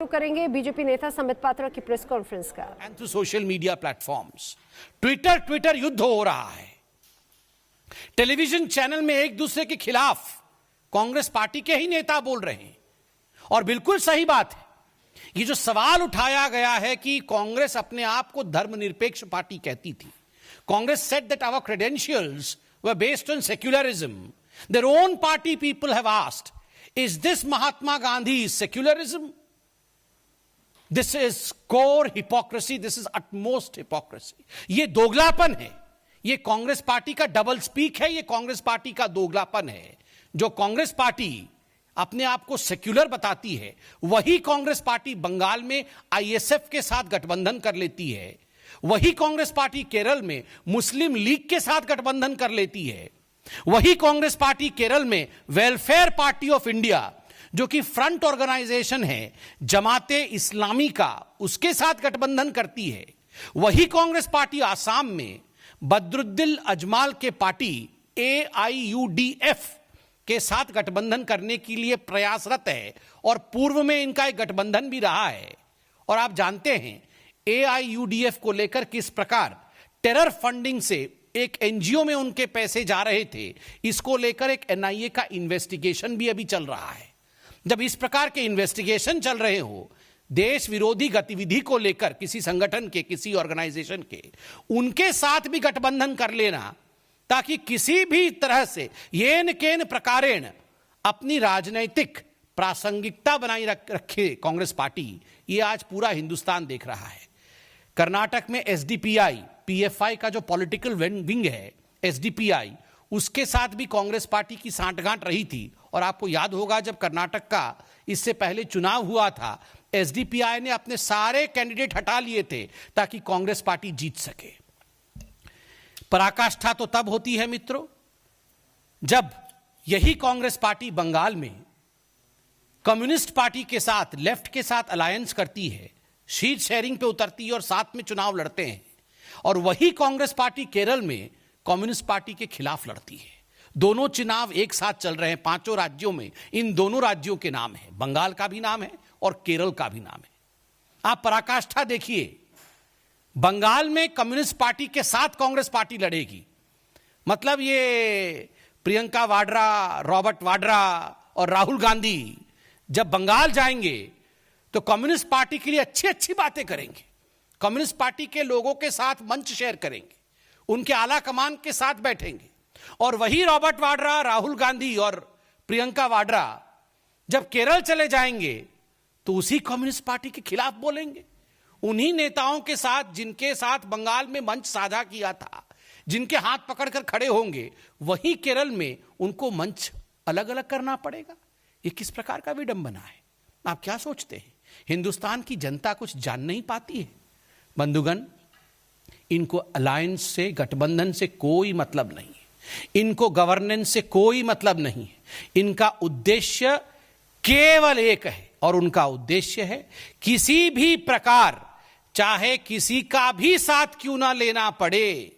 करेंगे बीजेपी नेता संबित पात्रा की प्रेस कॉन्फ्रेंस का। And through social media platforms Twitter युद्ध हो रहा है। टेलीविजन चैनल में एक दूसरे के खिलाफ कांग्रेस पार्टी के ही नेता बोल रहे हैं और बिल्कुल सही बात है। ये जो सवाल उठाया गया है कि कांग्रेस अपने आप को धर्मनिरपेक्ष पार्टी कहती थी, Congress said that our credentials were based on secularism. Their own party people have asked, is this Mahatma Gandhi's secularism? This is core hypocrisy. This is utmost hypocrisy. ये दोगलापन है, ये कांग्रेस पार्टी का डबल स्पीक है, ये Congress party का दोगलापन है। जो Congress party अपने आप को सेक्युलर बताती है, वही कांग्रेस पार्टी बंगाल में आईएसएफ के साथ गठबंधन कर लेती है, वही कांग्रेस पार्टी केरल में मुस्लिम लीग के साथ गठबंधन कर लेती है, वही कांग्रेस पार्टी केरल में वेलफेयर पार्टी ऑफ इंडिया जो कि फ्रंट ऑर्गेनाइजेशन है जमाते इस्लामी का, उसके साथ गठबंधन करती है, वही कांग्रेस पार्टी आसाम में बदरुद्दीन अजमाल के पार्टी AIUDF के साथ गठबंधन करने के लिए प्रयासरत है और पूर्व में इनका एक गठबंधन भी रहा है। और आप जानते हैं AIUDF को लेकर किस प्रकार टेरर फंडिंग से एक एनजीओ में उनके पैसे जा रहे थे, इसको लेकर एक NIA का इन्वेस्टिगेशन भी अभी चल रहा है। जब इस प्रकार के इन्वेस्टिगेशन चल रहे हो, देश विरोधी गतिविधि को लेकर किसी संगठन के, किसी ऑर्गेनाइजेशन के, उनके साथ भी गठबंधन कर लेना ताकि किसी भी तरह से येन केन प्रकारेण अपनी राजनैतिक प्रासंगिकता बनाई रखे कांग्रेस पार्टी, ये आज पूरा हिंदुस्तान देख रहा है। कर्नाटक में SDPI PFI का जो पॉलिटिकल विंग है SDPI, उसके साथ भी कांग्रेस पार्टी की सांठगांठ रही थी। और आपको याद होगा जब कर्नाटक का इससे पहले चुनाव हुआ था, SDPI ने अपने सारे कैंडिडेट हटा लिए थे ताकि कांग्रेस पार्टी जीत सके। पराकाष्ठा तो तब होती है मित्रों जब यही कांग्रेस पार्टी बंगाल में कम्युनिस्ट पार्टी के साथ, लेफ्ट के साथ अलायंस करती है, सीट शेयरिंग पे उतरती है और साथ में चुनाव लड़ते हैं, और वही कांग्रेस पार्टी केरल में कम्युनिस्ट पार्टी के खिलाफ लड़ती है। दोनों चुनाव एक साथ चल रहे हैं 5 राज्यों में। इन दोनों राज्यों के नाम है, बंगाल का भी नाम है और केरल का भी नाम है। आप पराकाष्ठा देखिए, बंगाल में कम्युनिस्ट पार्टी के साथ कांग्रेस पार्टी लड़ेगी। मतलब ये प्रियंका वाड्रा, रॉबर्ट वाड्रा और राहुल गांधी जब बंगाल जाएंगे तो कम्युनिस्ट पार्टी के लिए अच्छी अच्छी बातें करेंगे, कम्युनिस्ट पार्टी के लोगों के साथ मंच शेयर करेंगे, उनके आला कमान के साथ बैठेंगे। और वही रॉबर्ट वाड्रा, राहुल गांधी और प्रियंका वाड्रा जब केरल चले जाएंगे तो उसी कम्युनिस्ट पार्टी के खिलाफ बोलेंगे। उन्हीं नेताओं के साथ जिनके साथ बंगाल में मंच साझा किया था, जिनके हाथ पकड़कर खड़े होंगे, वही केरल में उनको मंच अलग अलग करना पड़ेगा। ये किस प्रकार का विडंबना है? आप क्या सोचते हैं? हिंदुस्तान की जनता कुछ जान नहीं पाती है? बंधुगण, इनको अलायंस से, गठबंधन से कोई मतलब नहीं है, इनको गवर्नेंस से कोई मतलब नहीं है। इनका उद्देश्य केवल एक है और उनका उद्देश्य है किसी भी प्रकार, चाहे किसी का भी साथ क्यों ना लेना पड़े,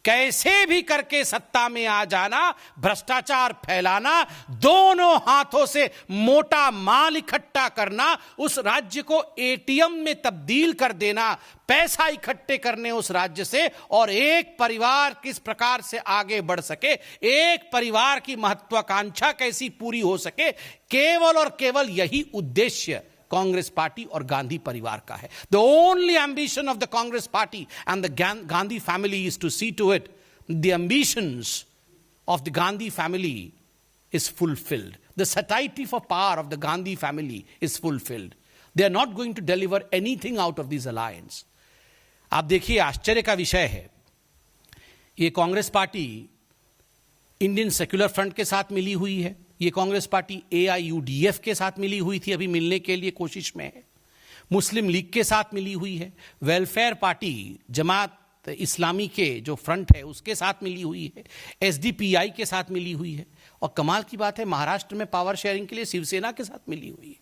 कैसे भी करके सत्ता में आ जाना, भ्रष्टाचार फैलाना, दोनों हाथों से मोटा माल इकट्ठा करना, उस राज्य को ATM में तब्दील कर देना, पैसा इकट्ठे करने उस राज्य से, और एक परिवार किस प्रकार से आगे बढ़ सके, एक परिवार की महत्वाकांक्षा कैसी पूरी हो सके, केवल और केवल यही उद्देश्य कांग्रेस पार्टी और गांधी परिवार का है। The only ambition of the Congress party and the Gandhi family is to see to it the ambitions of the Gandhi family is fulfilled. The satiety for power of the Gandhi family is fulfilled. They are not going to deliver anything out of this alliance. आप देखिए, आश्चर्य का विषय है, ये Congress party Indian secular front के साथ मिली हुई है, ये कांग्रेस पार्टी AIUDF के साथ मिली हुई थी, अभी मिलने के लिए कोशिश में है, मुस्लिम लीग के साथ मिली हुई है, वेलफेयर पार्टी जमात इस्लामी के जो फ्रंट है उसके साथ मिली हुई है, SDPI के साथ मिली हुई है, और कमाल की बात है महाराष्ट्र में पावर शेयरिंग के लिए शिवसेना के साथ मिली हुई है।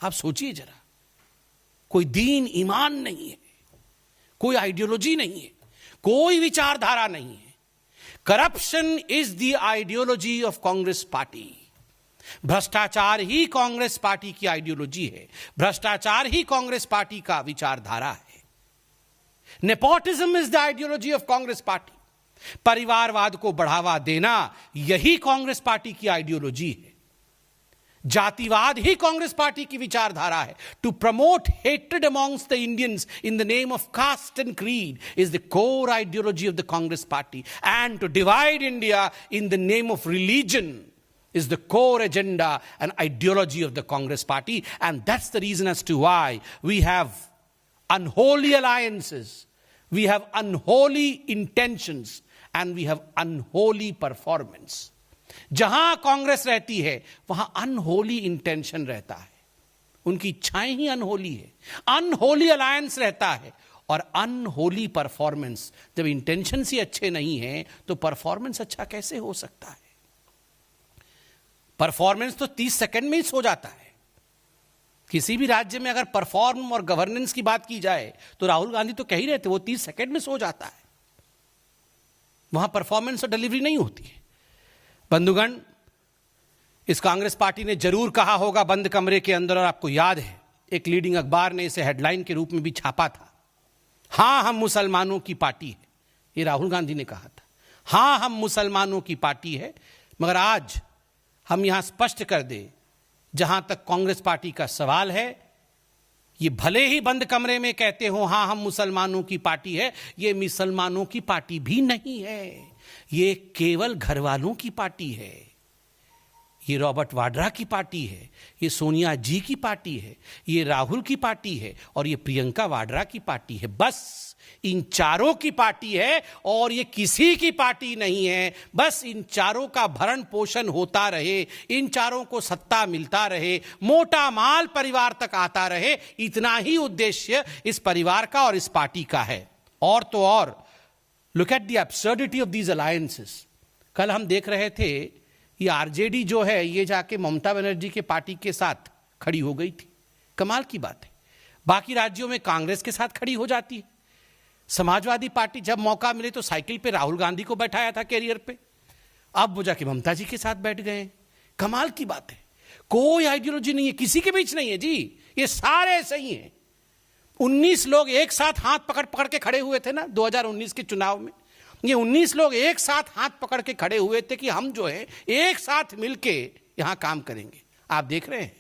आप सोचिए जरा, कोई दीन ईमान नहीं है, कोई आइडियोलॉजी नहीं है, कोई विचारधारा नहीं है। Corruption is the ideology of Congress party. भ्रष्टाचार ही कांग्रेस पार्टी की आइडियोलॉजी है, भ्रष्टाचार ही कांग्रेस पार्टी का विचारधारा है। Nepotism is the ideology of Congress party. परिवारवाद को बढ़ावा देना यही कांग्रेस पार्टी की आइडियोलॉजी है। जातिवाद ही कांग्रेस पार्टी की विचारधारा है। To promote hatred amongst the Indians in the name of caste and creed is the core ideology of the Congress party, and to divide India in the name of religion is the core agenda and ideology of the Congress party, and that's the reason as to why we have unholy alliances, we have unholy intentions, and we have unholy performance. जहां कांग्रेस रहती है वहां unholy intention रहता है, उनकी इच्छाएं ही unholy है, unholy alliance रहता है और अनहोली परफॉर्मेंस। जब इंटेंशन ही अच्छे नहीं है तो परफॉर्मेंस अच्छा कैसे हो सकता है? परफॉर्मेंस तो 30 सेकंड में ही सो जाता है। किसी भी राज्य में अगर परफॉर्म और गवर्नेंस की बात की जाए तो राहुल गांधी तो कह ही रहे थे वो 30 सेकंड में सो जाता है। वहां परफॉर्मेंस और डिलीवरी नहीं होती है। बंधुगण, इस कांग्रेस पार्टी ने जरूर कहा होगा बंद कमरे के अंदर, और आपको याद है एक लीडिंग अखबार ने इसे हेडलाइन के रूप में भी छापा था, हां हम मुसलमानों की पार्टी है। ये राहुल गांधी ने कहा था, हां हम मुसलमानों की पार्टी है। मगर आज हम यहां स्पष्ट कर दे, जहां तक कांग्रेस पार्टी का सवाल है, ये भले ही बंद कमरे में कहते हो हां हम मुसलमानों की पार्टी है, ये मुसलमानों की पार्टी भी नहीं है, ये केवल घर वालों की पार्टी है। ये रॉबर्ट वाड्रा की पार्टी है, ये सोनिया जी की पार्टी है, ये राहुल की पार्टी है और ये प्रियंका वाड्रा की पार्टी है। बस इन चारों की पार्टी है और ये किसी की पार्टी नहीं है। बस इन चारों का भरण पोषण होता रहे, इन चारों को सत्ता मिलता रहे, मोटा माल परिवार तक आता रहे, इतना ही उद्देश्य इस परिवार का और इस पार्टी का है। और तो और look at the absurdity of these alliances. कल हम देख रहे थे ये आरजेडी जो है ये जाके ममता बनर्जी के पार्टी के साथ खड़ी हो गई थी। कमाल की बात है, बाकी राज्यों में कांग्रेस के साथ खड़ी हो जाती है। समाजवादी पार्टी जब मौका मिले तो साइकिल पे राहुल गांधी को बैठाया था कैरियर पे, अब वो जाके ममता जी के साथ बैठ गए। कमाल की बात है, कोई आइडियोलॉजी नहीं है, किसी के बीच नहीं है जी, ये सारे ऐसे ही हैं। 19 लोग एक साथ हाथ पकड़ पकड़ के खड़े हुए थे ना 2019 के चुनाव में। ये 19 लोग एक साथ हाथ पकड़ के खड़े हुए थे कि हम जो है एक साथ मिलके यहां काम करेंगे। आप देख रहे हैं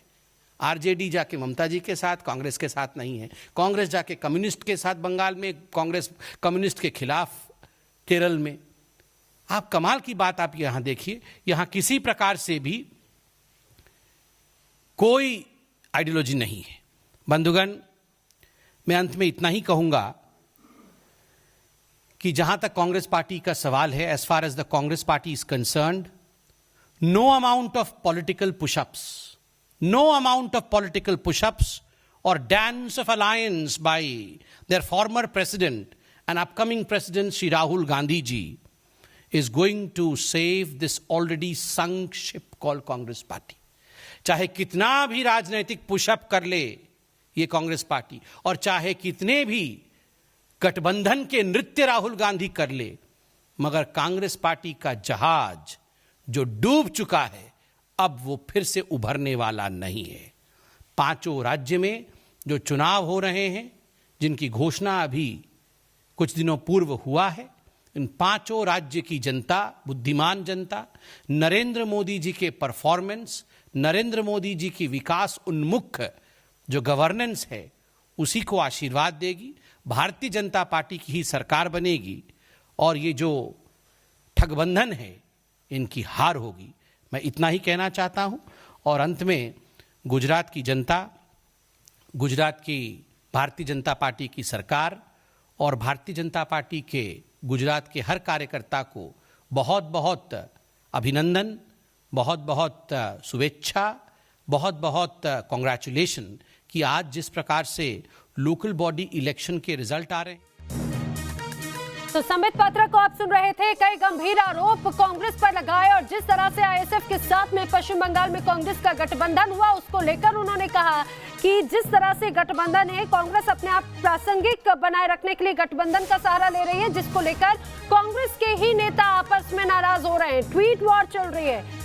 आरजेडी जाके ममता जी के साथ, कांग्रेस के साथ नहीं है। कांग्रेस जाके कम्युनिस्ट के साथ बंगाल में, कांग्रेस कम्युनिस्ट के खिलाफ केरल में। आप कमाल की बात आप यहां देखिए, यहां किसी प्रकार से भी कोई आइडियोलॉजी नहीं है। बंधुगण, मैं अंत में इतना ही कहूंगा कि जहां तक कांग्रेस पार्टी का सवाल है, as far as the Congress party is concerned, no amount of political pushups, no amount of political push-ups or dance of alliance by their former president and upcoming president Shri Rahul Gandhi ji is going to save this already sunk ship called Congress party. चाहे कितना भी राजनीतिक pushup कर ले ये Congress party, और चाहे कितने भी गठबंधन के नृत्य राहुल गांधी कर ले, मगर कांग्रेस पार्टी का जहाज जो डूब चुका है अब वो फिर से उभरने वाला नहीं है। 5 राज्य में जो चुनाव हो रहे हैं, जिनकी घोषणा अभी कुछ दिनों पूर्व हुआ है, इन 5 राज्य की जनता, बुद्धिमान जनता, नरेंद्र मोदी जी के परफॉर्मेंस, नरेंद्र मोदी जी की विकास उन्मुख जो गवर्नेंस है उसी को आशीर्वाद देगी। भारतीय जनता पार्टी की ही सरकार बनेगी और ये जो ठगबंधन है इनकी हार होगी। मैं इतना ही कहना चाहता हूं और अंत में गुजरात की जनता, गुजरात की भारतीय जनता पार्टी की सरकार और भारतीय जनता पार्टी के गुजरात के हर कार्यकर्ता को बहुत बहुत अभिनंदन, बहुत बहुत शुभेच्छा, बहुत बहुत कॉन्ग्रेचुलेशन कि आज जिस प्रकार से लोकल बॉडी इलेक्शन के रिजल्ट आ रहे हैं। तो संबित पात्रा को आप सुन रहे थे। कई गंभीर आरोप कांग्रेस पर लगाए और जिस तरह से आईएसएफ के साथ में पश्चिम बंगाल में कांग्रेस का गठबंधन हुआ उसको लेकर उन्होंने कहा कि जिस तरह से गठबंधन है, कांग्रेस अपने आप प्रासंगिक बनाए रखने के लिए गठबंधन का सहारा ले रही है, जिसको लेकर कांग्रेस के ही नेता आपस में नाराज हो रहे हैं। ट्वीट वॉर चल रही है।